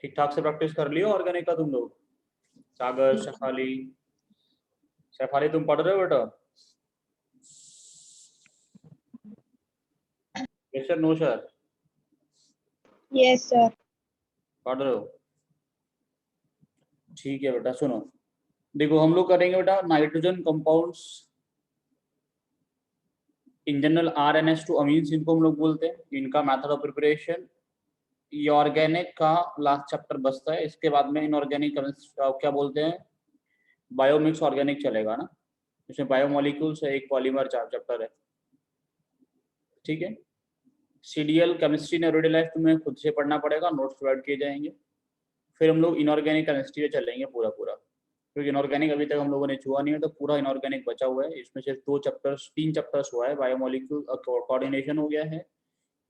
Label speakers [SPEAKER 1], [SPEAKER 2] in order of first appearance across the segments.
[SPEAKER 1] ठीक ठाक से प्रैक्टिस कर लियो ऑर्गेनिक का तुम लोग? सागर, शेफाली, शेफाली तुम पढ़ रहे हो बेटा? Yes sir, no sir?
[SPEAKER 2] Yes sir.
[SPEAKER 1] पढ़ रहे हो? ठीक है बेटा, सुनो देखो हम लोग करेंगे बेटा nitrogen compounds in general RNS2 amines इनको हम लोग बोलते हैं, इनका मेथड ऑफ प्रिपरेशन। ये ऑर्गेनिक का लास्ट चैप्टर बचता है, इसके बाद में इनऑर्गेनिक क्या बोलते हैं, बायोमिक्स ऑर्गेनिक चलेगा ना, इसमें बायोमोलिक्यूल्स है, एक पॉलीमर चैप्टर है, ठीक है। CDL केमिस्ट्री ने एवरीडे लाइफ तुम्हें खुद से पढ़ना पड़ेगा, नोट्स प्रोवाइड किए जाएंगे। फिर हम लोग इनऑर्गेनिक केमिस्ट्री चलेंगे पूरा पूरा, क्योंकि इनऑर्गेनिक अभी तक हम लोगों ने छुआ नहीं है, तो पूरा इनऑर्गेनिक बचा हुआ है। इसमें सिर्फ 3 चैप्टर्स हुआ है, बायोमोलिक्यूल कोऑर्डिनेशन हो गया है,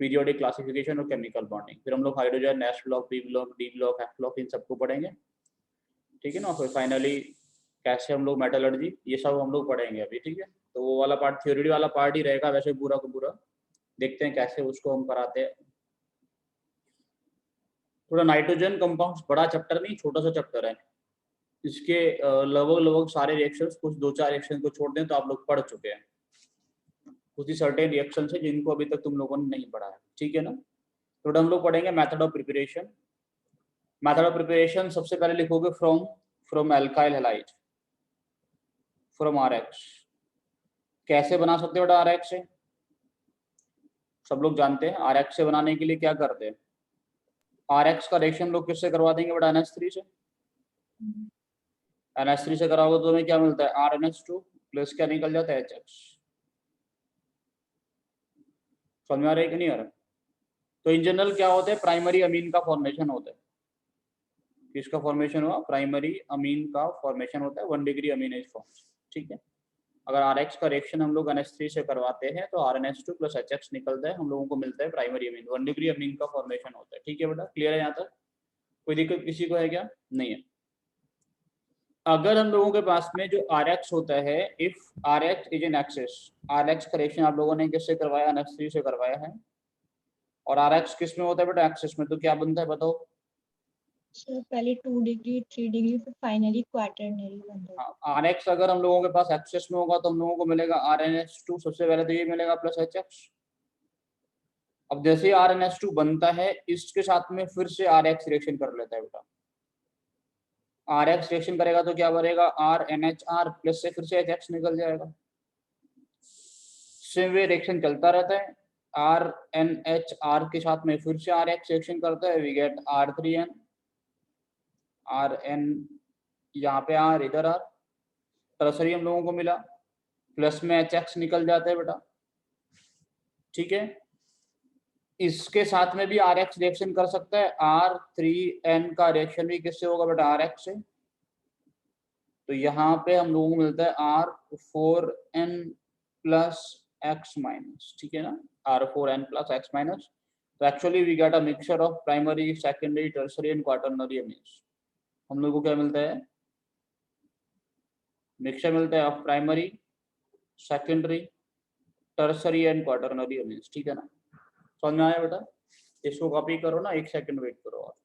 [SPEAKER 1] पीरियोडिक क्लासिफिकेशन और केमिकल बॉन्डिंग। फिर हम लोग hydrogen, S block, P block, D block, F block, इन सबको पढ़ेंगे, ठीक है ना। फिर फाइनली कैसे हम लोग मेटलर्जी, ये सब हम लोग पढ़ेंगे अभी, ठीक है। तो वो वाला पार्ट थ्योरी वाला पार्ट ही रहेगा वैसे पूरा का पूरा, देखते हैं कैसे उसको हम कराते हैं। थोड़ा नाइट्रोजन कंपाउंड्स बड़ा चैप्टर नहीं, छोटा सा चैप्टर है, इसके लगभग लगभग सारे रिएक्शंस, कुछ 2-4 रिएक्शन को छोड़ दें तो आप लोग पढ़ चुके हैं। कुछ ही सर्टेन रिएक्शन है जिनको अभी तक तुम लोगों ने नहीं पढ़ा है, ठीक है ना। तो हम लोग पढ़ेंगे method of preparation. Method of preparation सबसे पहले लिखोगे from alkyl halide, from RX। कैसे बना सकते हो बेटा RX से? सब लोग जानते हैं RX से बनाने के लिए क्या करते हैं। RX का रिएक्शन लोग किससे करवा देंगे बेटा? NH3 से। NH3 से कराओगे तो तुम्हें क्या मिलता है? RNH2 प्लस क्या निकल जाता है? HX। समझ में आ रहा है कि नहीं आ रहा? तो इन जनरल क्या होता है, प्राइमरी अमीन का फॉर्मेशन होता है। किसका फॉर्मेशन हुआ? प्राइमरी अमीन का फॉर्मेशन होता है, 1 डिग्री अमीन एज फॉर्म, ठीक है। अगर RX का रिएक्शन हम लोग NH3 से करवाते हैं तो RNH2 प्लस HX निकलता है, हम लोगों को मिलता है प्राइमरी अमीन, 1 डिग्री अमीन का फॉर्मेशन होता है, ठीक है बेटा। क्लियर है यहाँ तक? कोई दिक्कत किसी को है क्या? नहीं है। अगर हम लोगों के पास में जो RX होता है, if RX is in excess, RX का रिएक्शन आप लोगों ने किससे करवाया? NH3 से करवाया है, और RX किस में होता है बेटा? एक्सेस में। तो क्या बनता है बताओ?
[SPEAKER 2] सर पहले 2 डिग्री 3 डिग्री फिर फाइनली क्वाटरनरी बनता है।
[SPEAKER 1] RX अगर हम लोगों के पास एक्सेस में होगा तो हम लोगों को मिलेगा RNH2, सबसे पहले तो ये मिलेगा, प्लस HX। अब जैसे ही RNH2 बनता है, इसके साथ में फिर से RX रिएक्शन कर लेता है बेटा। RX रिएक्शन करेगा तो क्या बनेगा? RNHR प्लस से फिर से HX निकल जाएगा। सेम वे रिएक्शन चलता रहता है, RNHR के साथ में फिर से RX रिएक्शन करता है, वी गेट R3N, RN यहाँ पे R, इधर R, टर्सरी हम लोगों को मिला, प्लस में HX निकल जाता है बेटा, ठीक है। इसके साथ में भी RX रिएक्शन कर सकता है, R3N का रिएक्शन भी किससे होगा बेटा? RX से। तो यहाँ पे हम लोगों को मिलता है R4N प्लस X माइनस, ठीक है ना, R4N प्लस X माइनस। तो actually we get a mixture of primary, secondary, tertiary and quaternary amines. हम लोग को क्या मिलता है? मिक्सचर मिलता है of primary, secondary, tertiary and quaternary amines, ठीक है ना। समझ में आया बेटा? इसको कॉपी करो ना, 1 सेकंड वेट करो आप।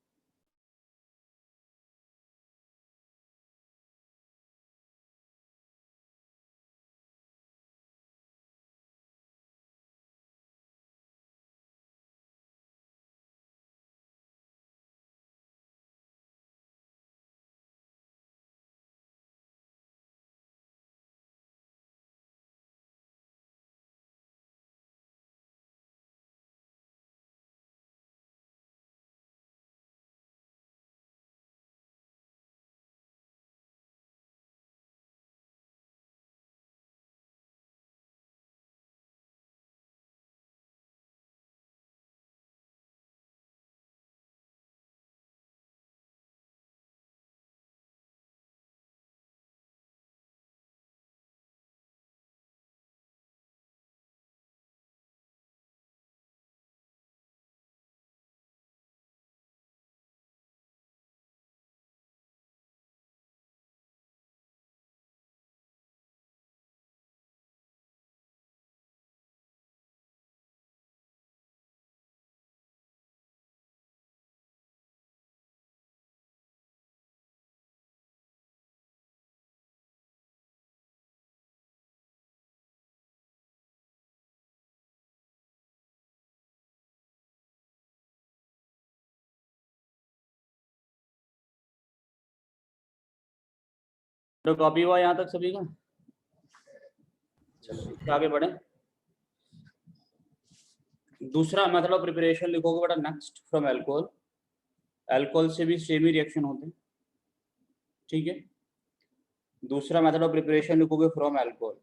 [SPEAKER 1] तो कॉपी हुआ यहाँ तक सभी का? चलिए आगे बढ़े। दूसरा मेथड ऑफ प्रिपरेशन लिखोगे बेटा नेक्स्ट फ्रॉम अल्कोहल। अल्कोहल से भी सेम ही रिएक्शन होते हैं, ठीक है। दूसरा मेथड ऑफ प्रिपरेशन लिखोगे फ्रॉम अल्कोहल।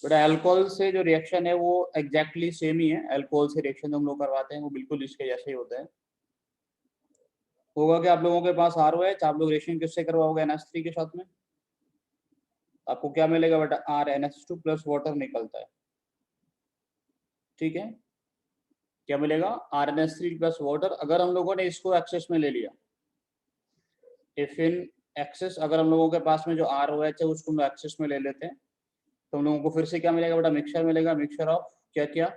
[SPEAKER 1] बेटा अल्कोहल से जो रिएक्शन है वो एग्जैक्टली सेम ही है। अल्कोहल से रिएक्शन हम लोग करवाते हैं वो बिल्कुल इसके जैसे ही होता है। होगा कि आप लोगों के पास ROH, आप लोग रिएक्शन किससे करवाओगे? NH3 के साथ में। आपको क्या मिलेगा बेटा? RNH2 प्लस वाटर निकलता है, ठीक है। क्या मिलेगा? RNH3 plus water. अगर हम लोगों ने इसको एक्सेस में ले लिया, इफ इन एक्सेस, अगर हम लोगों के पास में जो ROH है उसको हम एक्सेस में ले लेते हैं तो हम लोगों को फिर से क्या मिलेगा बेटा? मिक्सचर मिलेगा। मिक्सचर ऑफ क्या क्या?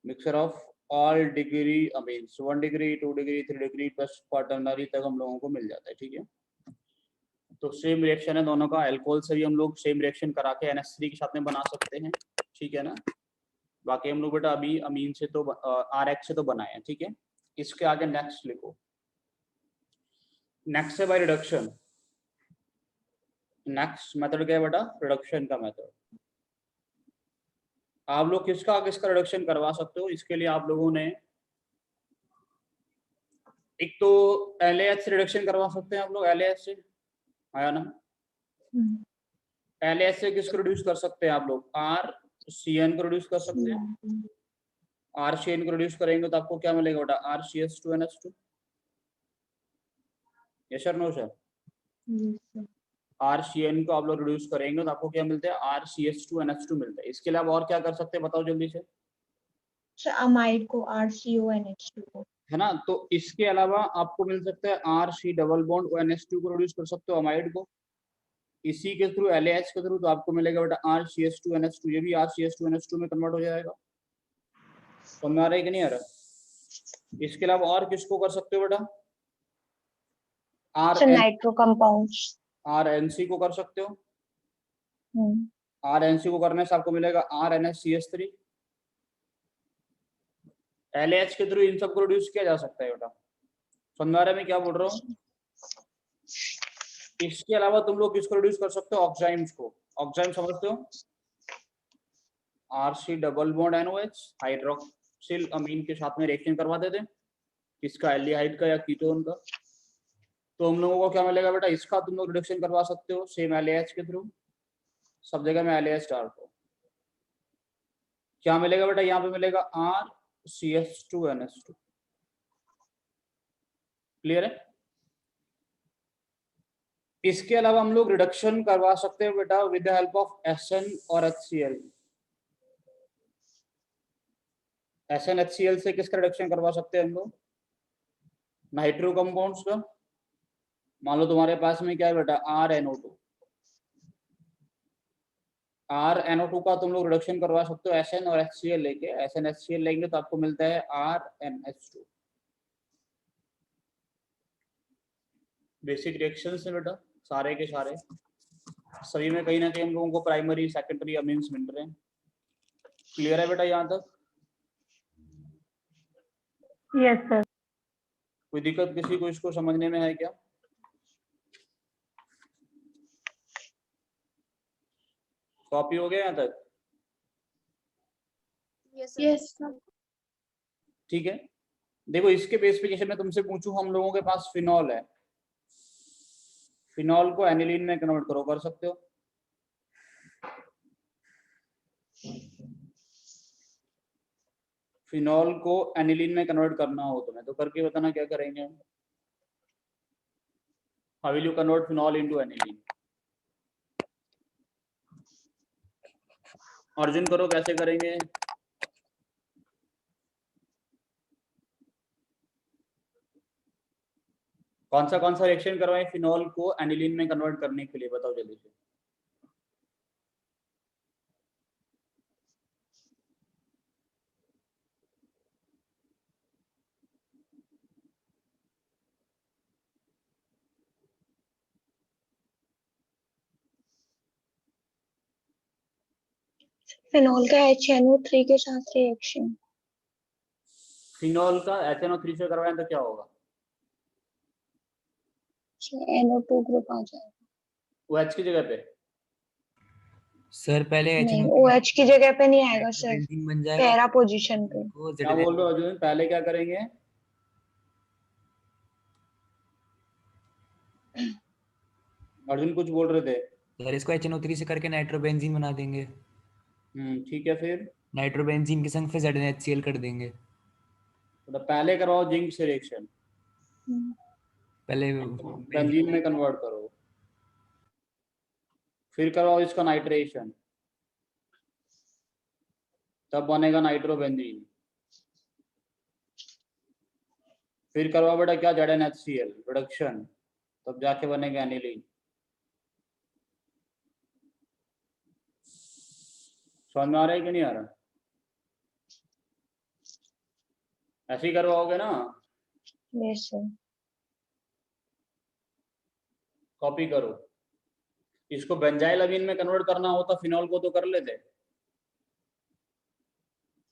[SPEAKER 1] Mixture of all degree amines, 1 degree 2 degree 3 degree plus quaternary तक हम लोगों को मिल जाता है, ठीक है। तो सेम रिएक्शन है दोनों का। अल्कोहल से भी हम लोग सेम रिएक्शन करा के NH3 के साथ में बना सकते हैं, ठीक है ना। बाकी हम लोग बेटा अभी अमीन से तो RH से तो बनाए हैं, ठीक है। इसके आगे नेक्स्ट लिखो। नेक्स्ट है बाय रिडक्शन। नेक्स्ट मेथड क्या है बेटा? रिडक्शन का मेथड। आप लोग किसका किसका रिडक्शन करवा सकते हो? इसके लिए आप लोगों ने एक तो LAH से रिडक्शन करवा सकते हैं आप लोग। LAH से आया ना? LAH से किसको रिड्यूस कर सकते हैं आप लोग? RCN को रिड्यूस कर सकते हैं। RCN को रिड्यूस करेंगे तो आपको क्या मिलेगा बेटा? RCH2NH2। Yes sir no sir? RCN को आप लोग रिड्यूस करेंगे तो आपको क्या मिलता है? RCH2NH2 मिलता है। इसके अलावा और क्या कर सकते हैं बताओ जल्दी से?
[SPEAKER 2] अमाइड को RCONH2 को, है
[SPEAKER 1] ना। तो इसके अलावा आपको मिल सकता है RC डबल बॉन्ड ONH2 को रिड्यूस कर सकते हो अमाइड को इसी के थ्रू, LAH के थ्रू। तो आपको मिलेगा बेटा RCH2NH2। ये भी RCH2NH2 में कन्वर्ट हो जाएगा। समझ आ रहा है कि नहीं आ रहा? इसके अलावा और किसको कर सकते हो बेटा?
[SPEAKER 2] नाइट्रो कंपाउंड्स,
[SPEAKER 1] RNC को कर सकते हो। RNC को करने से आपको मिलेगा RNHCH3। LAH के थ्रू इन सबको रिड्यूस किया जा सकता है बेटा। समझ आ रहा है मैं क्या बोल रहा हूँ? इसके अलावा तुम लोग किसको रिड्यूस कर सकते हो? ऑक्साइम्स को। ऑक्साइम समझते हो? RC double bond NOH hydroxyl amine के साथ में रिएक्शन करवा देते हैं, किसका? एल्डिहाइड का या कीटोन का। तो हम लोगों को क्या मिलेगा बेटा? इसका तुम लोग रिडक्शन करवा सकते हो सेम LAH के थ्रू। सब जगह में LAH डाल दो। क्या मिलेगा बेटा? यहाँ पे मिलेगा RCH2NH2। क्लियर है? इसके अलावा हम लोग रिडक्शन करवा सकते हैं बेटा with the help of SN और HCl। SN HCl से किसका रिडक्शन करवा सकते हैं हम लोग? नाइट्रो कंपाउंड्स का। मान लो तुम्हारे पास में क्या है बेटा? RNO2। RNO2 का तुम लोग रिडक्शन करवा सकते हो SN और HCl लेके। SN HCl लेंगे तो आपको मिलता है RNH2। बेसिक रिएक्शंस है बेटा सारे के सारे। सभी में कहीं ना कहीं हम लोगों को प्राइमरी सेकेंडरी अमीन्स मिल रहे हैं। क्लियर है बेटा यहाँ तक?
[SPEAKER 2] Yes sir.
[SPEAKER 1] कोई दिक्कत किसी को इसको समझने में है क्या? कॉपी हो गया यहाँ तक?
[SPEAKER 2] Yes sir.
[SPEAKER 1] ठीक है। देखो इसके बेसिफिकेशन में तुमसे पूछूं, हम लोगों के पास फिनॉल है। फिनॉल को एनिलीन में कन्वर्ट करो, कर सकते हो? फिनॉल को एनिलीन में कन्वर्ट करना हो तुम्हें तो करके बताना क्या करेंगे हम। How will you convert phenol into aniline? Arjun करो, कैसे करेंगे? कौन सा रिएक्शन करवाएं फिनॉल को एनिलीन में कन्वर्ट करने के लिए? बताओ जल्दी से।
[SPEAKER 2] फिनॉल का HNO3 के साथ रिएक्शन।
[SPEAKER 1] फिनॉल का HNO3 से करवाएं तो क्या होगा?
[SPEAKER 2] NO2 ग्रुप आ जाएगा।
[SPEAKER 1] OH की जगह पे
[SPEAKER 3] सर पहले
[SPEAKER 2] नहीं,
[SPEAKER 3] HNO3
[SPEAKER 2] OH की जगह पे नहीं आएगा सर,
[SPEAKER 3] बेंजीन बन जाएगा,
[SPEAKER 2] पैरा पोजीशन पे।
[SPEAKER 3] वो
[SPEAKER 1] क्या बोल रहे हो अर्जुन? पहले क्या करेंगे? अर्जुन कुछ बोल रहे थे।
[SPEAKER 3] सर इसको HNO3 से करके नाइट्रोबेंजीन बना देंगे,
[SPEAKER 1] ठीक है, फिर
[SPEAKER 3] नाइट्रोबेंजीन के संग फिर ZnHCl कर देंगे।
[SPEAKER 1] तो पहले करवाओ जिंक से रिएक्शन,
[SPEAKER 3] पहले
[SPEAKER 1] बेंजीन में कन्वर्ट करो, फिर करवाओ इसका नाइट्रेशन, तब बनेगा नाइट्रोबेंजीन। फिर करवाओ बेटा क्या, ZnHCl रिडक्शन, तब जाके बनेगा एनिलीन। समझ में आ रहा है कि नहीं आ रहा? ऐसे ही करवाओगे ना?
[SPEAKER 2] Yes sir.
[SPEAKER 1] कॉपी करो। इसको बेंजाइल अमीन में कन्वर्ट करना होता फिनॉल को तो कर लेते।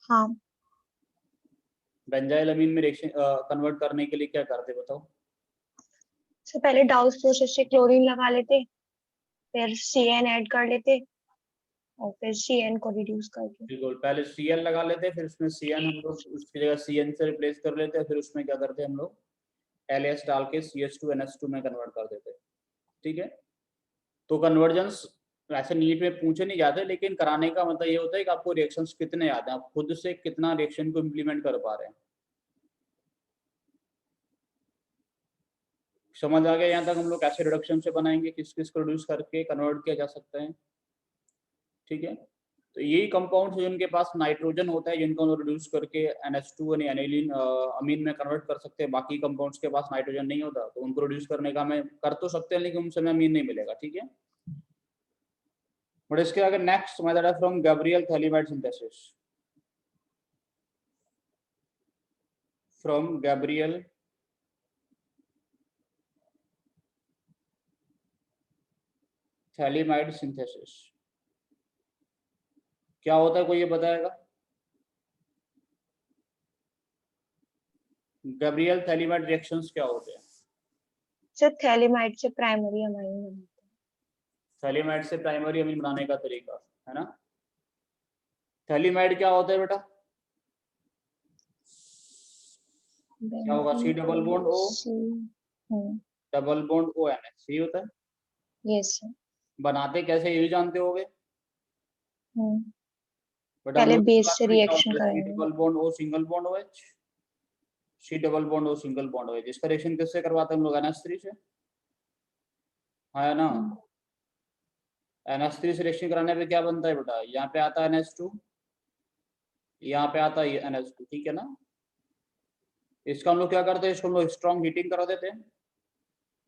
[SPEAKER 2] हाँ
[SPEAKER 1] बेंजाइल अमीन में रिएक्शन कन्वर्ट करने के लिए क्या करते बताओ?
[SPEAKER 2] सर, पहले डाउस प्रोसेस से क्लोरीन लगा लेते, फिर CN ऐड कर लेते और फिर CN को रिड्यूस करके।
[SPEAKER 1] बिल्कुल, पहले Cl लगा लेते, फिर उसमें CN हम लोग उसकी जगह CN से रिप्लेस कर लेते, फिर उसमें क्या करते हम लोग LS डाल के CH2NH2 में कन्वर्ट कर देते। ठीक है, तो कन्वर्जेंस वैसे नीट में पूछे नहीं जाते, लेकिन कराने का मतलब ये होता है कि आपको रिएक्शंस कितने आते हैं, आप खुद से कितना रिएक्शन को इम्प्लीमेंट कर पा रहे हैं। समझ आ गया यहाँ तक हम लोग कैसे रिडक्शन से बनाएंगे, किस किस को रिड्यूस करके कन्वर्ट किया जा सकता है। ठीक है, तो यही कंपाउंड्स जिनके पास नाइट्रोजन होता है, जिनको हम रिड्यूस करके NH2 यानी एनिलीन अमीन में कन्वर्ट कर सकते हैं। बाकी कंपाउंड्स के पास नाइट्रोजन नहीं होता, तो उनको रिड्यूस करने का हमें कर तो सकते हैं, लेकिन उनसे हमें अमीन नहीं मिलेगा। ठीक है, बट इसके आगे नेक्स्ट मेथड है from Gabriel phthalimide synthesis. From Gabriel phthalimide synthesis क्या होता है, कोई ये बताएगा? गैब्रियल थैलीमाइड रिएक्शंस क्या होते हैं?
[SPEAKER 2] सर, थैलेमाइड से प्राइमरी अमाइन बनते
[SPEAKER 1] थैलीमाइड से प्राइमरी अमीन बनाने का तरीका है ना। थैलीमाइड क्या होता है बेटा?
[SPEAKER 2] हैं।
[SPEAKER 1] क्या होगा? C double bond O double bond ONH, सही होता है।
[SPEAKER 2] Yes sir.
[SPEAKER 1] बनाते कैसे ये भी जानते होगे, बट
[SPEAKER 2] पहले
[SPEAKER 1] हम लोग
[SPEAKER 2] बेस से रिएक्शन
[SPEAKER 1] C
[SPEAKER 2] करेंगे।
[SPEAKER 1] Double bond O single bond OH, C double bond O single bond OH। इसका रिएक्शन किससे करवाते हैं हम लोग? NH3 से, है ना। NH3 से रिएक्शन कराने पे क्या बनता है बेटा? यहाँ पे आता है NH2, यहाँ पे आता है NH2, ठीक है ना। इसका हम लोग क्या करते हैं, इसको हम लोग स्ट्रॉन्ग हीटिंग करा देते हैं।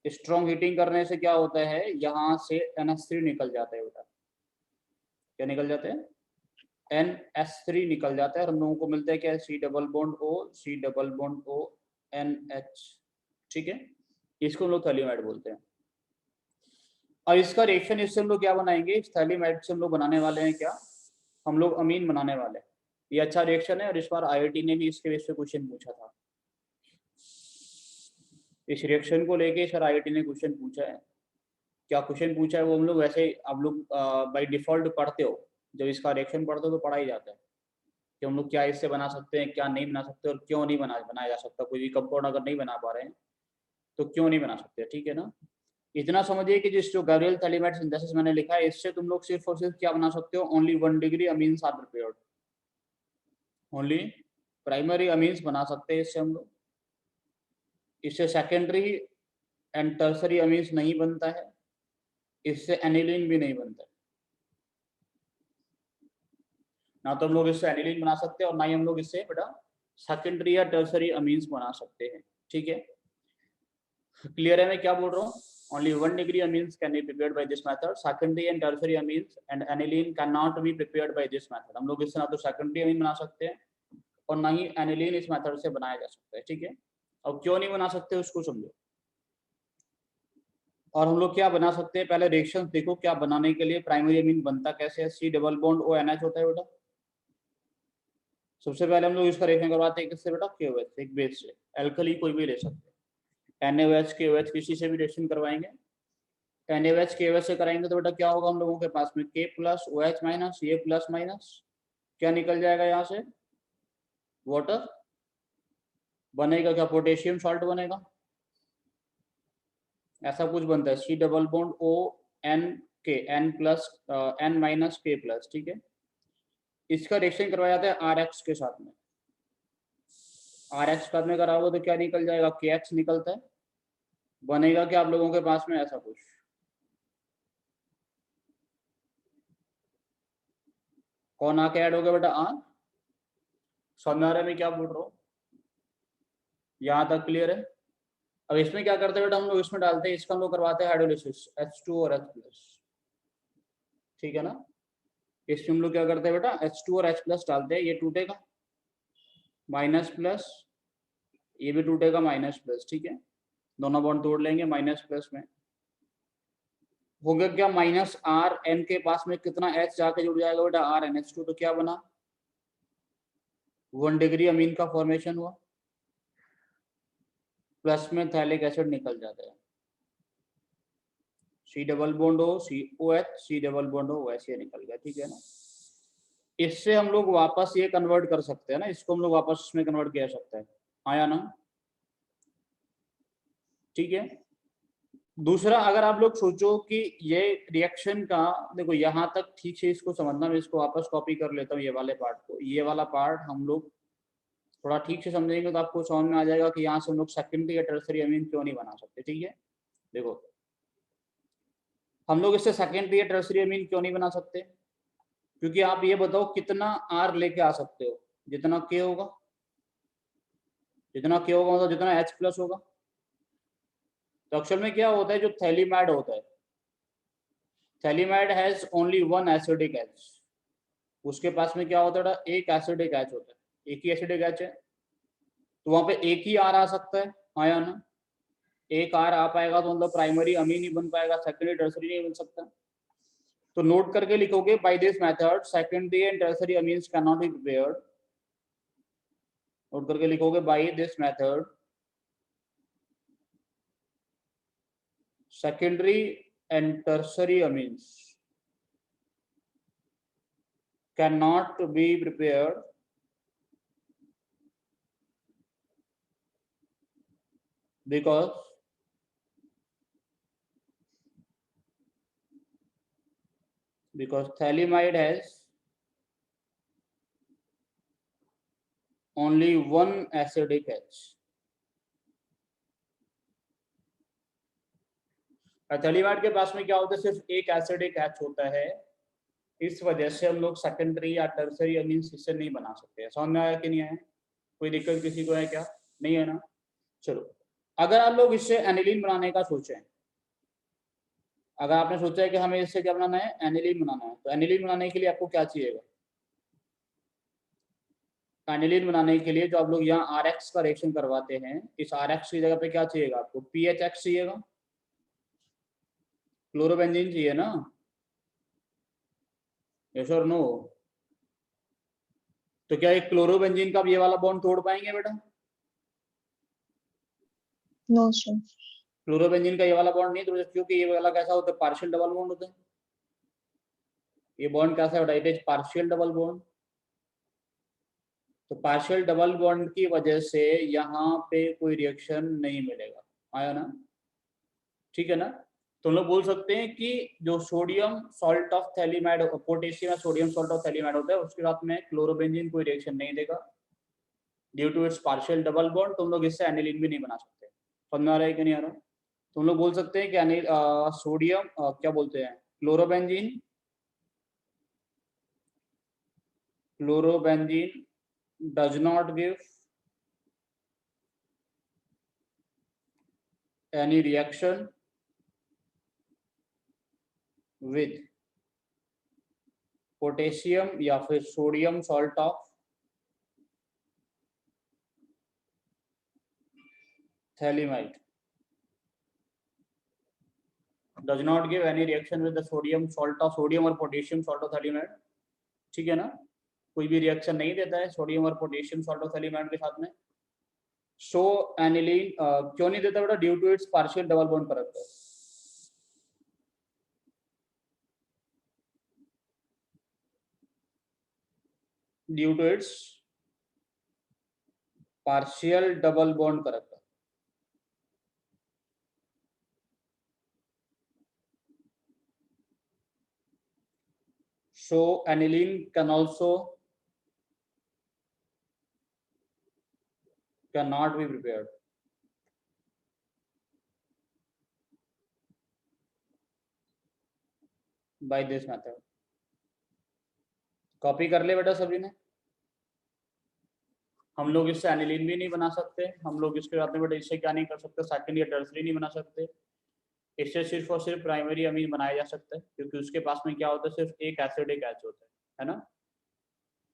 [SPEAKER 1] स्ट्रॉन्ग हीटिंग करने से क्या होता है, यहाँ से NH3 निकल जाता है बेटा। क्या निकल जाते हैं? NH3 निकल जाता है, और हम लोगों को मिलता है क्या? C double bond O, C double bond O, NH। ठीक है, इसको हम लोग थैलीमाइड बोलते हैं। और इसका रिएक्शन इससे हम लोग क्या बनाएंगे, इस थैलीमाइड से हम लोग बनाने वाले हैं क्या, हम लोग अमीन बनाने वाले हैं। ये अच्छा रिएक्शन है, और इस बार IIT ने भी इसके बेस पे क्वेश्चन पूछा था। इस रिएक्शन को लेके सर IIT ने क्वेश्चन पूछा है। क्या क्वेश्चन पूछा है वो हम लोग वैसे आप लोग बाय डिफॉल्ट पढ़ते हो, जब इसका रिएक्शन पढ़ते हो तो पढ़ा ही जाता है कि हम लोग क्या इससे बना सकते हैं, क्या नहीं बना सकते, और क्यों नहीं बनाया जा सकता। कोई भी कंपाउंड अगर नहीं बना पा रहे हैं तो क्यों नहीं बना सकते। ठीक है ना, इतना समझिए कि जिस जो गैब्रियल थैलीमाइड सिंथेसिस मैंने लिखा है, इससे तुम लोग सिर्फ और सिर्फ क्या बना सकते हो, only 1 degree amines are prepared, only primary amines बना सकते हैं इससे हम लोग। इससे सेकेंडरी एंड टर्सरी अमीन्स नहीं बनता है, इससे एनिलीन भी नहीं बनता है। ना तो हम लोग इससे एनिलीन बना सकते हैं, और ना ही हम लोग इससे बेटा सेकेंडरी या टर्सरी अमीन्स बना सकते हैं। ठीक है, क्लियर है मैं क्या बोल रहा हूँ? Only 1 degree amines can be prepared by this method. Secondary and tertiary amines and aniline cannot be prepared by this method. हम लोग इससे ना तो secondary amine बना सकते हैं, और ना ही aniline इस मेथड से बनाया जा सकता है। ठीक है, अब क्यों नहीं बना सकते उसको समझो। और हम लोग क्या बना सकते हैं, पहले रिएक्शंस देखो क्या बनाने के लिए प्राइमरी अमीन बनता कैसे है। C डबल बॉन्ड ONH होता है बेटा। सबसे पहले हम लोग इसका रिएक्शन करवाते हैं किससे बेटा? KOH, एक बेस से। एल्कली कोई भी ले सकते हैं, NaOH KOH किसी से भी रिएक्शन करवाएंगे, NaOH KOH से कराएंगे तो बेटा क्या होगा हम लोगों के पास में K प्लस OH माइनस, ये प्लस माइनस क्या निकल जाएगा यहाँ से, वाटर बनेगा, क्या पोटेशियम सॉल्ट बनेगा, ऐसा कुछ बनता है, C double bond O N K, N plus N minus K plus, ठीक है। इसका रिएक्शन करवाया जाता है RX के साथ में, RX साथ में कराओगे तो क्या निकल जाएगा, KX निकलता है, बनेगा क्या आप लोगों के पास में ऐसा कुछ, कौन आके ऐड हो गया बेटा, R। समझ में क्या बोल रहा हूँ, यहाँ तक क्लियर है। अब इसमें क्या करते हैं बेटा हम लोग, इसमें डालते हैं, इसका हम लोग करवाते हैं हाइड्रोलिसिस H2 और H+, ठीक है ना। इसमें हम लोग क्या करते हैं बेटा, H2 और H+ डालते हैं, ये टूटेगा माइनस प्लस, ये भी टूटेगा माइनस प्लस, ठीक है, दोनों बॉन्ड तोड़ लेंगे माइनस प्लस में, हो गया क्या माइनस R N के पास में कितना H जाके जुड़ जाएगा बेटा R NH2, तो क्या बना 1 डिग्री अमीन का फॉर्मेशन हुआ, प्लस में थैलिक एसिड निकल जाता है, C double bond O COH, C double bond O OH, ये निकल गया, ठीक है ना। इससे हम लोग वापस ये कन्वर्ट कर सकते हैं ना, इसको हम लोग वापस इसमें कन्वर्ट किया सकते हैं, आया ना, ठीक है। दूसरा अगर आप लोग सोचो कि ये रिएक्शन का, देखो यहाँ तक ठीक से इसको समझना, मैं इसको वापस कॉपी कर लेता हूँ ये वाले पार्ट को, ये वाला पार्ट हम लोग थोड़ा ठीक से समझेंगे तो आपको समझ में आ जाएगा कि यहाँ से हम लोग सेकेंडरी या टर्सरी अमीन क्यों नहीं बना सकते, ठीक है। देखो हम लोग इससे सेकेंडरी या टर्सरी अमीन क्यों नहीं बना सकते, क्योंकि आप ये बताओ कितना R लेके आ सकते हो, जितना K होगा, जितना K होगा मतलब जितना H+ होगा। तो अक्सर में क्या होता है, जो थैलीमाइड होता है, phthalimide has only 1 acidic H, उसके पास में क्या होता है, एक एसिडिक H होता है, एक ही एसिडिक H है, तो वहां पे एक ही R आ सकता है, आया ना, एक R आ पाएगा तो मतलब प्राइमरी अमीन नहीं बन पाएगा, सेकेंडरी टर्सरी नहीं बन सकता। तो नोट करके लिखोगे, by this method secondary and tertiary amines can not be prepared, note करके लिखोगे, by this method secondary and tertiary amines cannot be prepared because thalidomide has only 1 acidic H। Phthalimide के पास में क्या होता है, सिर्फ एक एसिडिक H होता है, इस वजह से हम लोग सेकेंडरी या टर्सरी अमीन्स इससे नहीं बना सकते। समझ में आया कि नहीं आया, कोई दिक्कत किसी को है क्या, नहीं है ना। चलो अगर आप लोग इससे एनिलीन बनाने का सोचें, अगर आपने सोचा है कि हमें इससे क्या बनाना है, एनिलीन बनाना है, तो एनिलीन बनाने के लिए आपको क्या चाहिएगा, एनिलीन बनाने के लिए जो आप लोग यहाँ RX का रिएक्शन करवाते हैं, इस RX की जगह पे क्या चाहिएगा आपको, PHX चाहिएगा, क्लोरोबेंजीन चाहिए ना, यस और नो। तो क्या एक क्लोरोबेंजीन का ये वाला बॉन्ड तोड़ पाएंगे बेटा,
[SPEAKER 2] नो सर,
[SPEAKER 1] क्लोरोबेंजीन का ये वाला बॉन्ड नहीं तोड़ सकते, क्योंकि ये वाला कैसा होता है, पार्शियल डबल बॉन्ड होता है, ये बॉन्ड कैसा होता है, it is partial double bond. तो पार्शियल डबल बॉन्ड की वजह से यहाँ पे कोई रिएक्शन नहीं मिलेगा, आया ना, ठीक है ना। तो हम लोग बोल सकते हैं कि जो sodium salt of phthalimide, potassium या सोडियम सॉल्ट ऑफ थैलीमाइड होता है, उसके साथ में क्लोरोबेंजीन कोई रिएक्शन नहीं देगा due to its partial double bond, तो हम लोग इससे एनिलीन भी नहीं बना सकते। समझ में आ रहा है कि नहीं आ रहा। तो हम लोग बोल सकते हैं कि सोडियम क्या बोलते हैं, chlorobenzene does not give any reaction with potassium या फिर sodium salt of phthalimide, does not give any reaction with the sodium salt of sodium और पोटेशियम सॉल्ट ऑफ थैलीमाइड, ठीक है ना, कोई भी रिएक्शन नहीं देता है सोडियम और पोटेशियम सॉल्ट ऑफ थैलीमाइड के साथ में। सो एनिलीन क्यों नहीं देता बेटा? Due to its partial double bond character. Due to its partial double bond character. So aniline cannot be prepared by this method. Copy कर ले बेटा सभी ने। हम लोग इससे एनिलीन भी नहीं बना सकते, हम लोग इसके साथ में बेटा इससे क्या नहीं कर सकते, सेकेंड या टर्सरी नहीं बना सकते। इससे सिर्फ और सिर्फ प्राइमरी अमीन बनाया जा सकता है, क्योंकि उसके पास में क्या होता है, सिर्फ एक एसिड एक एच होता है ना।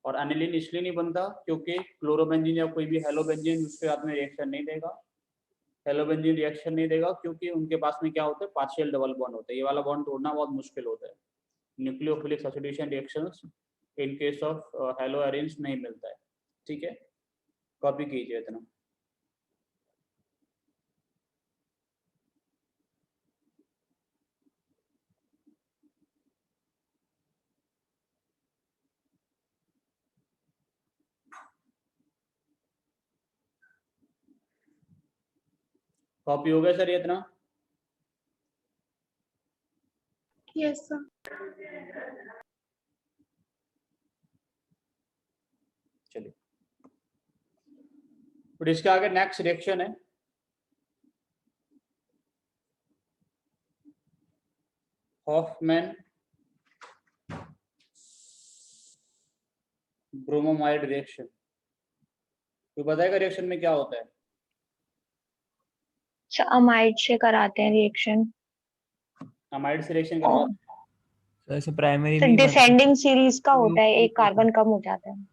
[SPEAKER 1] और एनिलीन इसलिए नहीं बनता क्योंकि क्लोरोबेंजीन या कोई भी हेलोबेंजीन उसके साथ में रिएक्शन नहीं देगा। हेलोबेंजीन रिएक्शन नहीं देगा क्योंकि उनके पास में क्या होता है, पार्शियल डबल बॉन्ड होता है। ये वाला बॉन्ड तोड़ना बहुत मुश्किल होता है। Nucleophilic substitution reactions in case of haloarenes नहीं मिलता है। ठीक है, कॉपी कीजिए इतना। कॉपी हो गया सर ये इतना?
[SPEAKER 4] Yes sir.
[SPEAKER 1] चलिए, फिर इसके आगे नेक्स्ट रिएक्शन है हॉफमैन ब्रोमोमाइड रिएक्शन। तो बताएगा रिएक्शन में क्या होता है?
[SPEAKER 2] अमाइड से कराते हैं रिएक्शन।
[SPEAKER 1] अमाइड से रिएक्शन करवाते हैं।
[SPEAKER 3] तो ऐसे प्राइमरी
[SPEAKER 2] तो
[SPEAKER 3] में
[SPEAKER 2] डिसेंडिंग सीरीज का होता है, एक कार्बन कम हो जाता है।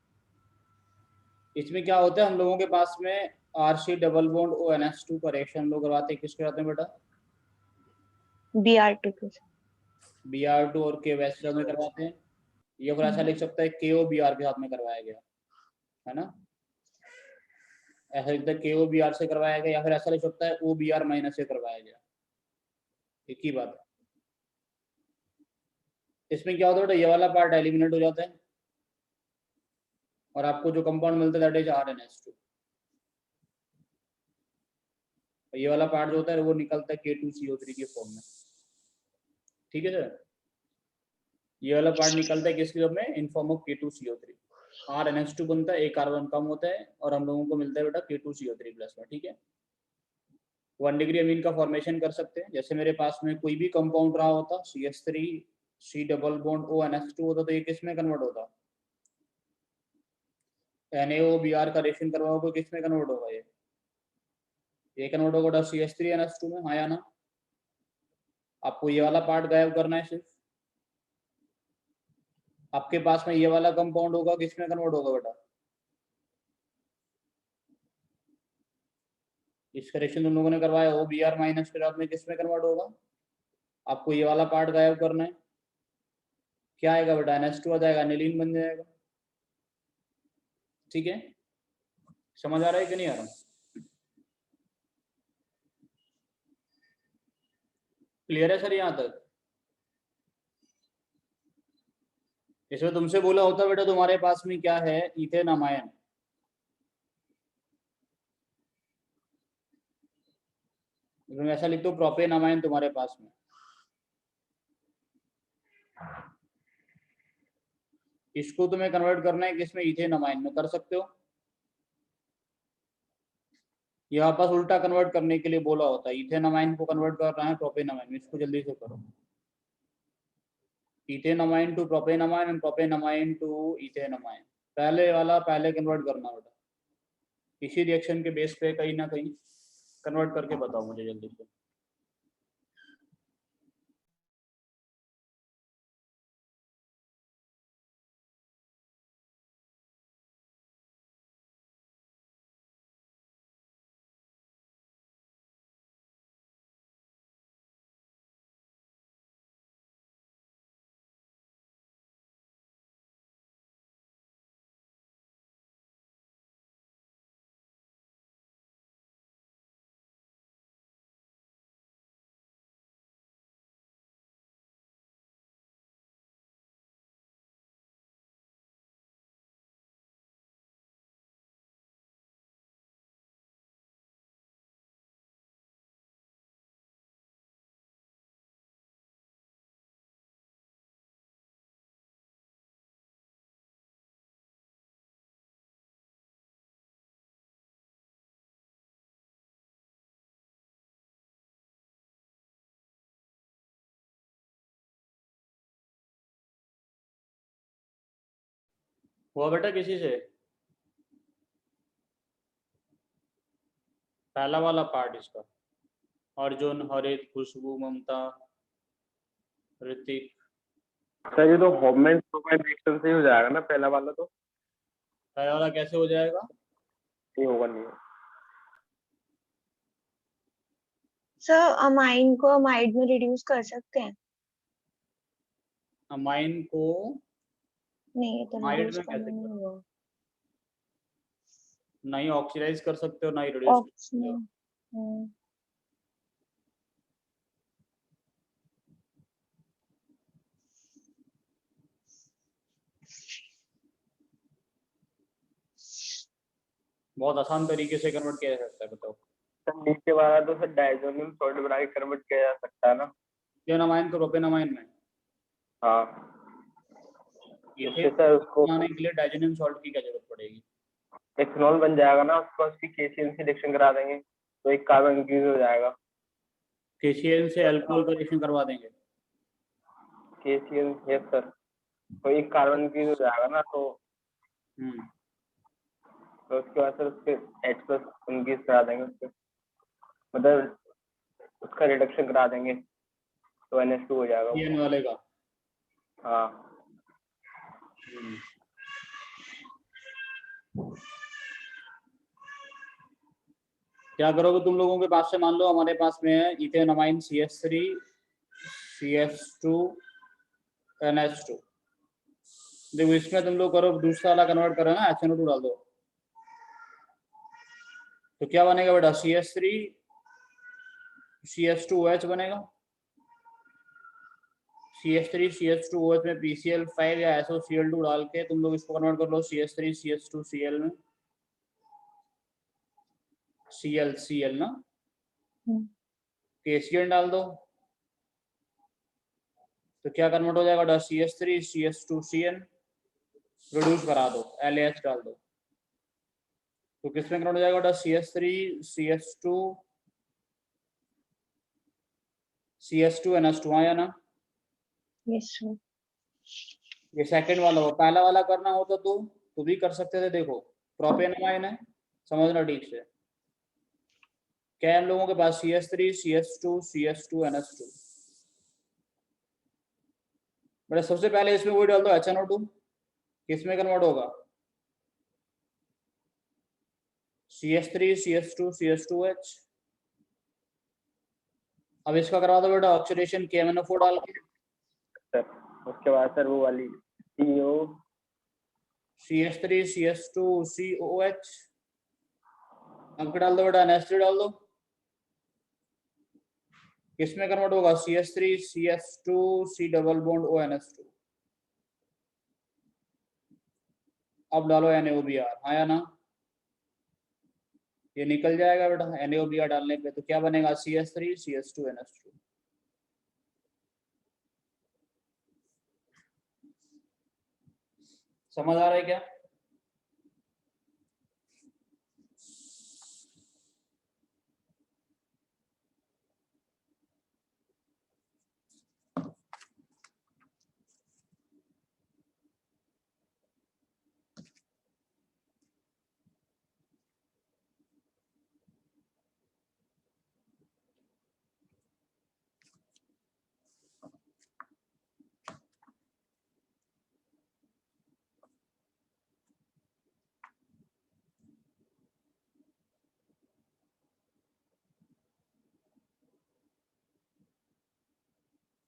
[SPEAKER 1] इसमें क्या होता है, हम लोगों के पास में आरसी डबल बॉन्ड ONH2 का रिएक्शन हम लोग करवाते हैं। किसके साथ में बेटा?
[SPEAKER 2] Br2 के साथ।
[SPEAKER 1] Br2 और KOH में करवाते हैं। ये फिर ऐसा लिख सकता है KOBr के साथ में करवाया गया है ना। ऐसा लिखता है KOBr से करवाया गया, या फिर ऐसा लिख सकता है OBr माइनस से करवाया गया। एक ही बात है। इसमें क्या होता है बेटा, ये वाला पार्ट एलिमिनेट हो जाता है और आपको जो कंपाउंड मिलता है दैट इज RNH2। ये वाला पार्ट जो होता है वो निकलता है K2CO3 के फॉर्म में। ठीक है सर, ये वाला पार्ट निकलता है किसके रूप में? In form of K2CO3। RNH2 बनता है, एक कार्बन कम होता है और हम लोगों को मिलता है बेटा K2CO3 प्लस में। ठीक है, 1 डिग्री अमीन का फॉर्मेशन कर सकते हैं। जैसे मेरे पास में कोई भी कंपाउंड रहा होता, CH3 C double bond ONH2 होता, तो ये किस में कन्वर्ट होता? NaOBr का रिएक्शन करवाओगे किस में कन्वर्ट होगा? ये कन्वर्ट होगा CH3NH2 में, हाँ या ना? आपको ये वाला पार्ट गायब करना है सिर्फ। आपके पास में ये वाला कंपाउंड होगा, किस में कन्वर्ट होगा बेटा? इस करेक्शन तुम लोगों ने करवाया OBr माइनस के साथ में किस में कन्वर्ट होगा? आपको ये वाला पार्ट गायब करना है। क्या आएगा बेटा? NH2 आ जाएगा, एनिलीन बन जाएगा। ठीक है, समझ आ रहा है कि नहीं आ रहा? क्लियर है सर यहाँ तक? इसमें तुमसे बोला होता बेटा तुम्हारे पास में क्या है, इथेन अमायन। इसमें ऐसा लिख दो प्रोपेन अमायन तुम्हारे पास में। इसको तुम्हें कन्वर्ट करना है किसमें? इथेन अमाइन में। कर सकते हो। यहाँ पास उल्टा कन्वर्ट करने के लिए बोला होता है, इथेन अमाइन को कन्वर्ट करना है प्रोपेन अमाइन में। इसको जल्दी से करो, ethane amine to propane amine and propane amine to ethane amine. पहले वाला पहले कन्वर्ट करना बेटा, इसी रिएक्शन के बेस पे कहीं ना कहीं कन्वर्ट करके बताओ मुझे जल्दी से। हुआ बेटा किसी से? पहला वाला पार्ट इसका, अर्जुन, हरित, खुशबू, ममता, ऋतिक।
[SPEAKER 5] सर ये तो होम एंड प्रोवाइड रिएक्शन से ही हो जाएगा ना पहला वाला, तो
[SPEAKER 1] पहला वाला कैसे हो जाएगा?
[SPEAKER 5] ये होगा नहीं।
[SPEAKER 2] सर अमाइन को अमाइड में रिड्यूस कर सकते हैं?
[SPEAKER 1] अमाइन को
[SPEAKER 2] नहीं, ये तो
[SPEAKER 1] अमाइड
[SPEAKER 2] रिड्यूस
[SPEAKER 1] में
[SPEAKER 2] करना
[SPEAKER 1] कैसे
[SPEAKER 2] नहीं
[SPEAKER 1] करोगे?
[SPEAKER 2] होगा।
[SPEAKER 1] नहीं ऑक्सीडाइज कर सकते हो, नहीं रिड्यूस कर सकते हो।
[SPEAKER 2] हम्म,
[SPEAKER 1] बहुत आसान तरीके से कन्वर्ट किया जा सकता है, बताओ।
[SPEAKER 5] सर नीचे वाला तो सर डायजोनियम सॉल्ट बना के कन्वर्ट किया जा सकता है ना।
[SPEAKER 1] प्रोपेनामाइन को प्रोपेनामाइन में,
[SPEAKER 5] हाँ,
[SPEAKER 1] ये
[SPEAKER 5] उससे सर उसको
[SPEAKER 1] बनाने के लिए डाइजेनियम सॉल्ट की क्या जरूरत पड़ेगी?
[SPEAKER 5] इथेनॉल बन जाएगा ना, उसको उसकी केसीएन से रिएक्शन करा देंगे तो एक कार्बन इंक्रीज हो जाएगा।
[SPEAKER 1] KCl से अल्कोहल का रिएक्शन करवा देंगे।
[SPEAKER 5] केसीएन, यस सर, तो एक कार्बन इंक्रीज हो जाएगा ना, तो उसके बाद सर उसके H+ इंक्रीज करा देंगे, उसके मतलब उसका रिडक्शन करा देंगे तो NH2 हो जाएगा।
[SPEAKER 1] CN वाले का।
[SPEAKER 5] हाँ
[SPEAKER 1] क्या करोगे तुम लोगों के पास से? मान लो हमारे पास में है इथेनमाइन CH3 CH2 NH2। देखो इसमें तुम लोग करो, दूसरा वाला कन्वर्ट करो ना, HNO2 डाल दो, तो क्या बनेगा बेटा? CH3 CH2OH बनेगा। CH3 CH2OH में PCl5 या SOCl2 डाल के तुम लोग इसको कन्वर्ट कर लो CH3 CH2Cl में, Cl ना, KCl डाल दो, तो क्या कन्वर्ट हो जाएगा? CH3 CH2Cl, रिड्यूस करा दो, LAH डाल दो, तो किसमें कन्वर्ट हो जाएगा? CH3 CH2 CH2 NH2, आया ना?
[SPEAKER 2] Yes sir.
[SPEAKER 1] ये सेकंड वाला हो। पहला वाला करना हो तो भी कर सकते थे। देखो प्रोपेनामाइन है, समझना ठीक से। क्या है हम लोगों के पास? CH3 CH2 CH2 NH2। बड़ा सबसे पहले इसमें वही डाल दो HNO2, किसमें कन्वर्ट होगा? CH3 CH2 CH2OH। अब इसका करवा दो बेटा ऑक्सीडेशन KMnO4 डाल के।
[SPEAKER 5] सर उसके बाद सर वो वाली CO
[SPEAKER 1] CH3 CH2 COOH। अब क्या डाल दो बेटा? NH3 डाल दो, किसमें कन्वर्ट होगा? CH3 CH2 C double bond ONH2। अब डालो NaOBr, आया ना? ये निकल जाएगा बेटा NaOBr डालने पे, तो क्या बनेगा? CH3 CH2 NH2। समझ आ रहा है क्या?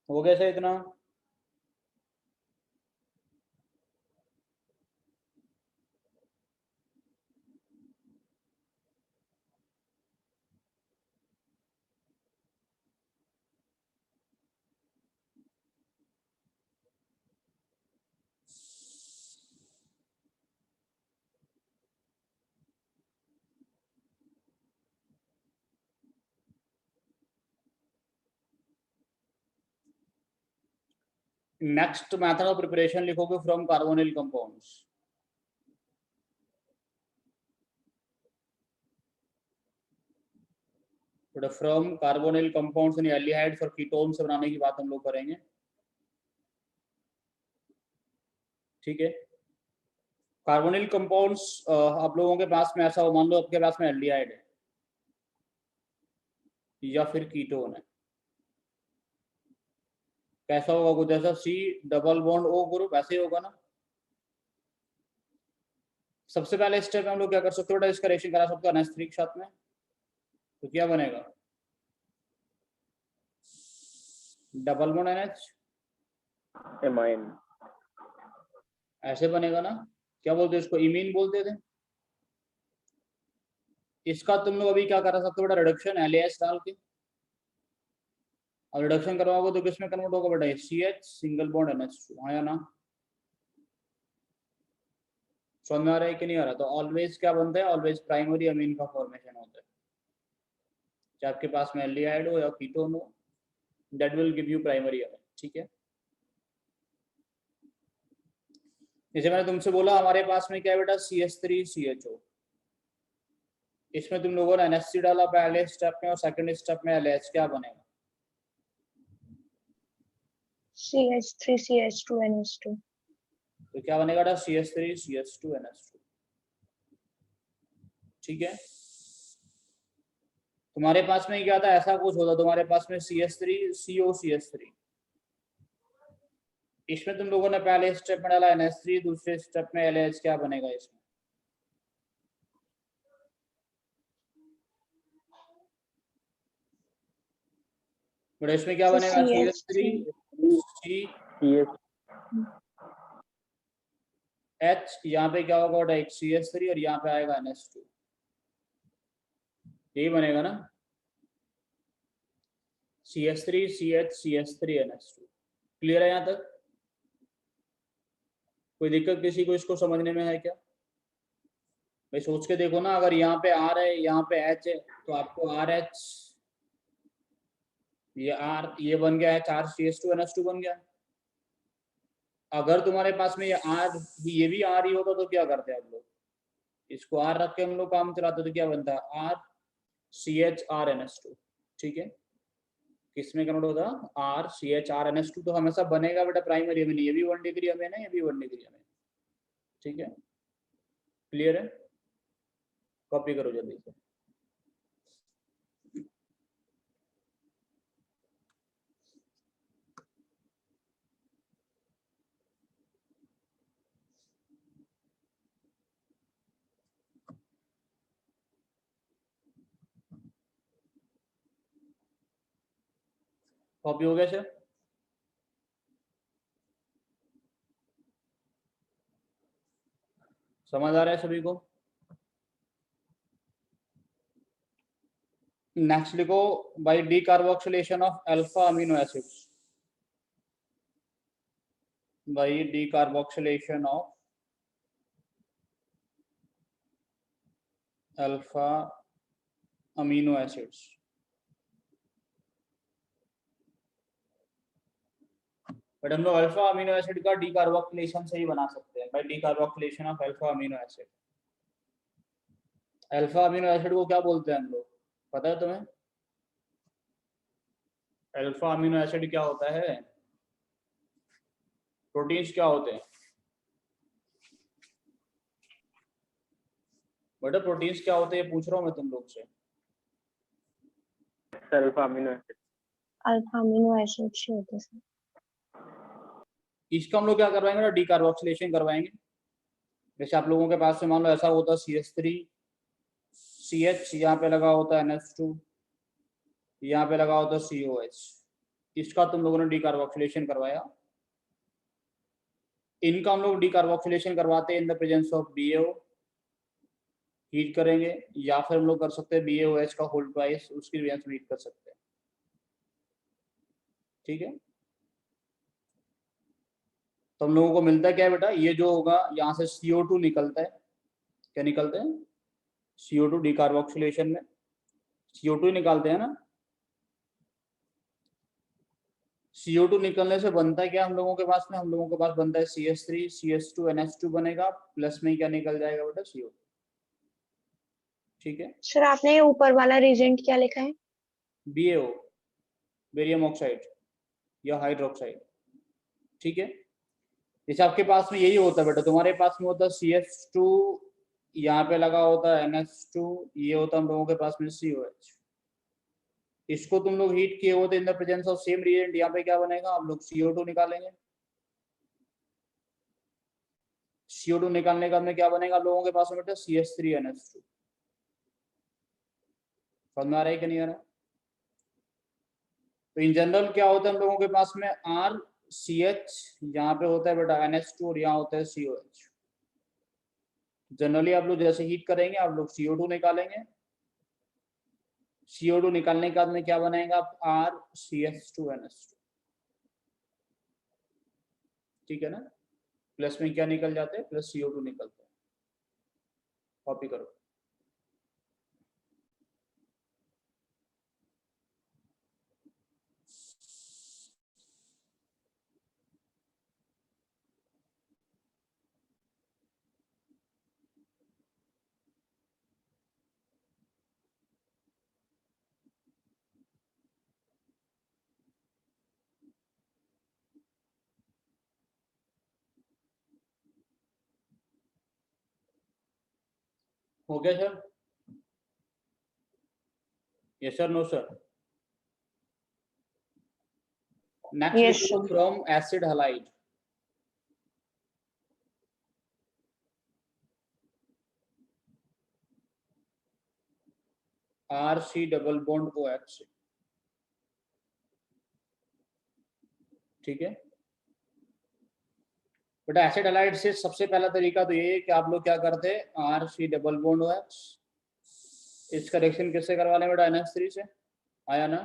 [SPEAKER 1] हो गया सर इतना? नेक्स्ट मेथड ऑफ प्रिपरेशन लिखोगे from carbonyl compounds. From carbonyl compounds यानी एल्डिहाइड्स और कीटोन से बनाने की बात हम लोग करेंगे, ठीक है। कार्बोनिल कंपाउंड्स आप लोगों के पास में ऐसा हो, मान लो आपके पास में एल्डिहाइड है या फिर कीटोन है, कैसा होगा कुछ ऐसा, C double bond O group, ऐसे ही होगा ना। सबसे पहले स्टेप में हम लोग क्या कर सकते हो, इसका रिएक्शन करा सकते हो NH3 के साथ में, तो क्या बनेगा, डबल बॉन्ड NH,
[SPEAKER 5] एमाइन।
[SPEAKER 1] ऐसे बनेगा ना। क्या बोलते हैं इसको, इमीन बोलते थे। इसका तुम लोग अभी क्या करा सकते हो बेटा, रिडक्शन LAS डाल के। अब रिडक्शन करवाओगे तो किसमें कन्वर्ट होगा बेटा, CH सिंगल बॉन्ड NH2, हाँ या ना। समझ में आ रहा है कि नहीं आ रहा। तो ऑलवेज क्या बनता है, ऑलवेज प्राइमरी अमीन का फॉर्मेशन होता है, चाहे आपके पास में एल्डिहाइड हो या कीटोन हो, that will give you primary amine. ठीक है, जैसे मैंने तुमसे बोला हमारे पास में क्या है बेटा, CH3CHO, इसमें तुम लोगों ने NH3 डाला पहले स्टेप में और सेकंड स्टेप में LH, क्या बनेगा,
[SPEAKER 2] CH3CH2NH2।
[SPEAKER 1] तो क्या बनेगा बेटा, CH3CH2NH2। ठीक है, तुम्हारे पास में क्या था, ऐसा कुछ होता तुम्हारे पास में CH3COCH3, इसमें तुम लोगों ने पहले स्टेप में डाला NH3, दूसरे स्टेप में LH, क्या बनेगा इसमें, बट इसमें क्या बनेगा, CH3CH, यहाँ पे क्या होगा, एक CH3 और यहाँ पे आएगा NH2, यही बनेगा ना, CH3CH CH3NH2। क्लियर है यहाँ तक, कोई दिक्कत किसी को इसको समझने में है क्या, भाई सोच के देखो ना, अगर यहाँ पे R है यहाँ पे H है, तो आपको RH, ये R ये बन गया है, 4CH2NH2 बन गया। अगर तुम्हारे पास में ये R, ये भी R ही होता तो क्या करते हैं हम लोग, इसको R रख के हम लोग काम चलाते तो क्या बनता है, RCHRNH2। ठीक है, किसमें कन्वर्ट होता, RCHRNH2, तो हमेशा बनेगा बेटा प्राइमरी अमीन, ये भी 1 डिग्री अमीन है, ये भी 1 डिग्री अमीन। ठीक है, क्लियर है, कॉपी करो जल्दी से। कॉपी हो गया सर, समझ आ रहा है सभी को। नेक्स्ट लिखो, by decarboxylation of alpha amino acids, by decarboxylation of alpha amino acids, but हम लोग अल्फा अमीनो एसिड का डीकार्बोक्सिलेशन से ही बना सकते हैं, by decarboxylation of alpha amino acid. Alpha amino acid को क्या बोलते हैं हम लोग, पता है तुम्हें, अल्फा अमीनो एसिड क्या होता है, प्रोटीन्स क्या होते हैं बेटा, प्रोटीन्स क्या होते हैं पूछ रहा हूँ मैं तुम लोग से।
[SPEAKER 5] Alpha amino acid.
[SPEAKER 2] Alpha amino acid से होते हैं सर।
[SPEAKER 1] इसका हम लोग क्या करवाएंगे ना, डीकार्बोक्सिलेशन करवाएंगे। जैसे आप लोगों के पास में मान लो ऐसा होता है CH3CH, यहाँ पे लगा होता है NH2, यहाँ पे लगा होता है COH, इसका तुम लोगों ने डीकार्बोक्सिलेशन करवाया। इनका हम लोग डीकार्बोक्सिलेशन करवाते हैं in the presence of BaO, heat करेंगे, या फिर हम लोग कर सकते हैं BaOH का होल ट्वाइस, उसकी रिएक्शन में हीट कर सकते हैं। ठीक है, तो हम लोगों को मिलता है क्या बेटा, ये जो होगा यहाँ से CO2 निकलता है, क्या निकलते हैं, CO2 डीकार्बोक्सिलेशन में CO2 निकालते हैं ना। CO2 निकलने से बनता है क्या हम लोगों के पास में, हम लोगों के पास बनता है CH3CH2NH2 बनेगा, प्लस में क्या निकल जाएगा बेटा, CO2। ठीक है,
[SPEAKER 2] सर आपने ऊपर वाला रिजेंट क्या लिखा है,
[SPEAKER 1] BaO, बेरियम ऑक्साइड या हाइड्रोक्साइड। ठीक है, जैसे आपके पास में यही होता है बेटा, तुम्हारे पास में होता है CH2, यहाँ पे लगा होता है NH2, ये होता है हम लोगों के पास में COH। इसको तुम लोग हीट किए होते in the presence of same reagent, यहाँ पे क्या बनेगा, आप लोग CO2 निकालेंगे। CO2 निकालने का में क्या बनेगा आप लोगों के पास में बेटा, CH3NH2। समझ में आ रहा है कि नहीं आ रहा? तो इन जनरल क्या होता है हम लोगों के पास में RCH, यहाँ पे होता है बेटा NH2 और यहाँ होता है COH। जनरली आप लोग जैसे हीट करेंगे आप लोग CO2 निकालेंगे, CO2 निकालने के बाद में क्या बनेगा, RCH2NH2। ठीक है ना, प्लस में क्या निकल जाते हैं, प्लस CO2 निकलते हैं। कॉपी करो। हो गया sir? Yes sir, no sir? Next
[SPEAKER 2] Yes,
[SPEAKER 1] we go from acid halide. RC double bond OH। ठीक है बेटा, एसिड हैलाइड से सबसे पहला तरीका तो ये है कि आप लोग क्या करते हैं, RC डबल बॉन्ड OH, इसका रिएक्शन किससे करवा लें बेटा, NH3 से। आया ना?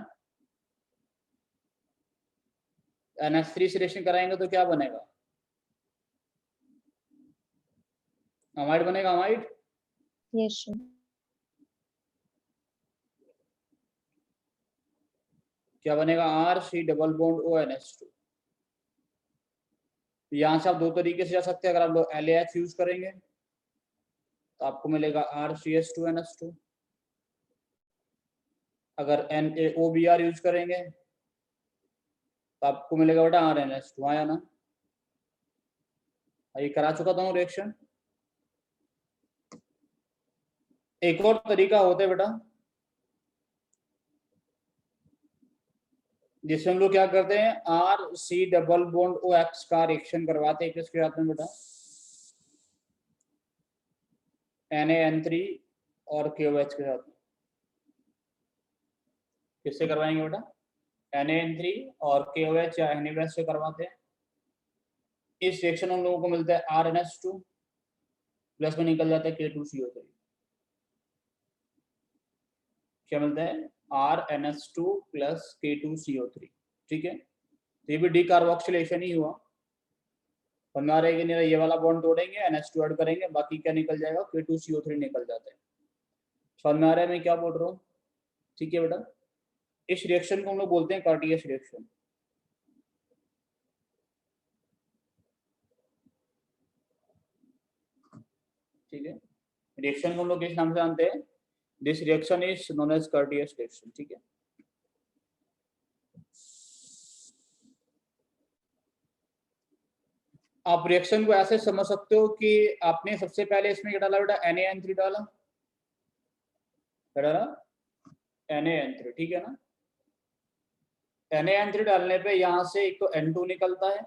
[SPEAKER 1] NH3 से रिएक्शन कराएंगे तो क्या बनेगा, अमाइड बनेगा, अमाइड।
[SPEAKER 2] yes, sir.
[SPEAKER 1] क्या बनेगा, RC डबल बॉन्ड ONH2। यहाँ से आप दो तरीके से जा सकते हैं, अगर आप लोग LAH यूज करेंगे तो आपको मिलेगा RCH2NH2, अगर NaOBr यूज करेंगे तो आपको मिलेगा बेटा RNH2। आया ना? ये करा चुका था रिएक्शन। एक और तरीका होता है बेटा, जिसमें हम लोग क्या करते हैं, RC डबल बॉन्ड OX का रिएक्शन करवाते हैं किसके साथ में बेटा, NaN3 और KOH के साथ। किससे करवाएंगे बेटा, NaN3 और KOH या NaOH से करवाते हैं। इस रिएक्शन हम लोगों को मिलता है RNH2, प्लस में निकल जाता है K2CO3। क्या मिलता है, RNH2 प्लस K2CO3। ठीक है, तो ये भी डीकार्बोक्सिलेशन ही हुआ। समझ रहे कि नहीं, ये वाला बॉन्ड तोड़ेंगे, NH2 ऐड करेंगे, बाकी क्या निकल जाएगा, K2CO3 निकल जाता है। समझ में आ रहा है मैं क्या बोल रहा हूँ? ठीक है बेटा, इस रिएक्शन को हम लोग बोलते हैं कार्टियस रिएक्शन। ठीक है, रिएक्शन को हम लोग किस नाम से जानते हैं, this reaction is known as Curtius reaction. ठीक है, आप रिएक्शन को ऐसे समझ सकते हो कि आपने सबसे पहले इसमें क्या डाला बेटा, NaN3 डाला, क्या डाला, NaN3। ठीक है ना, NaN3 डालने पे यहाँ से एक तो N2 निकलता है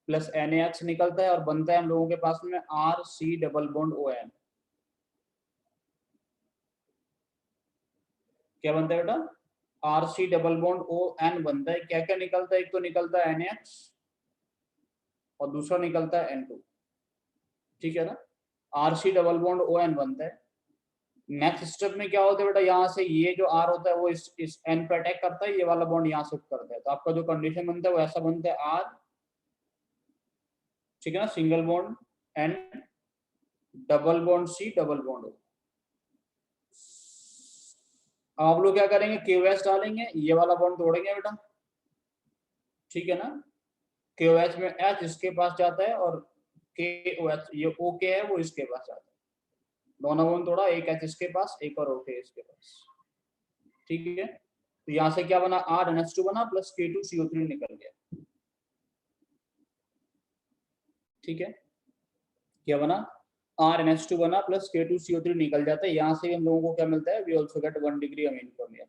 [SPEAKER 1] प्लस NaH निकलता है और बनता है हम लोगों के पास में RC डबल बॉन्ड ON। क्या बनता है बेटा, RC डबल बॉन्ड ON बनता है। क्या क्या निकलता है, एक तो निकलता है NaH और दूसरा निकलता है N2। ठीक है ना, RC डबल बॉन्ड ON बनता है। नेक्स्ट स्टेप में क्या होता है बेटा, यहाँ से ये जो R होता है वो इस N पे अटैक करता है, ये वाला बॉन्ड यहाँ शिफ्ट करता है, तो आपका जो कंडीशन बनता है वो ऐसा बनता है R, ठीक है ना, single bond N double bond C double bond O। आप लोग क्या करेंगे, KOH डालेंगे, ये वाला बॉन्ड तोड़ेंगे बेटा। ठीक है ना, KOH में H इसके पास जाता है और KOH ये OK है वो इसके पास जाता है, दोनों बॉन्ड तोड़ा, एक H इसके पास, एक और OK इसके पास। ठीक है, तो यहाँ से क्या बना, RNH2 बना प्लस K2CO3 निकल गया। ठीक है, क्या बना, RNH2 बना प्लस K2CO3 निकल जाता है। यहाँ से भी हम लोगों को क्या मिलता है, we also get 1 degree amine formation.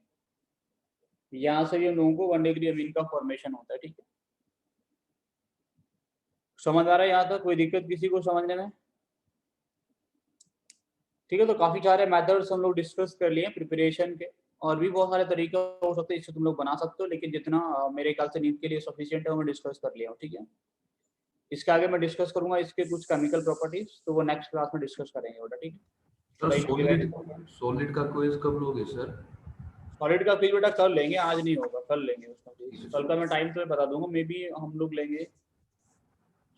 [SPEAKER 1] यहाँ से भी हम लोगों को 1 डिग्री अमीन का फॉर्मेशन होता है। ठीक है, समझ आ रहा है यहाँ तक, कोई दिक्कत किसी को समझने में? ठीक है, तो काफी सारे मेथड्स हम लोग डिस्कस कर लिए प्रिपरेशन के, और भी बहुत सारे तरीके हो सकते हैं इससे तुम लोग बना सकते हो, लेकिन जितना मेरे ख्याल से नीट के लिए सफिशिएंट है वो मैं डिस्कस कर लिया हूँ। ठीक है, इसके आगे मैं डिस्कस करूंगा इसके कुछ केमिकल प्रॉपर्टीज, तो वो नेक्स्ट क्लास में डिस्कस करेंगे बेटा। ठीक है,
[SPEAKER 6] सॉलिड का क्विज कब लोगे सर?
[SPEAKER 1] सॉलिड का क्विज बेटा कल लेंगे, आज नहीं होगा, कल लेंगे उसका क्विज। कल का मैं टाइम तो बता दूंगा, मे बी हम लोग लेंगे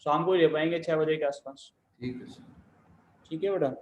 [SPEAKER 1] शाम को ही ले पाएंगे 6 बजे के आसपास।
[SPEAKER 6] ठीक है सर।
[SPEAKER 1] ठीक है बेटा।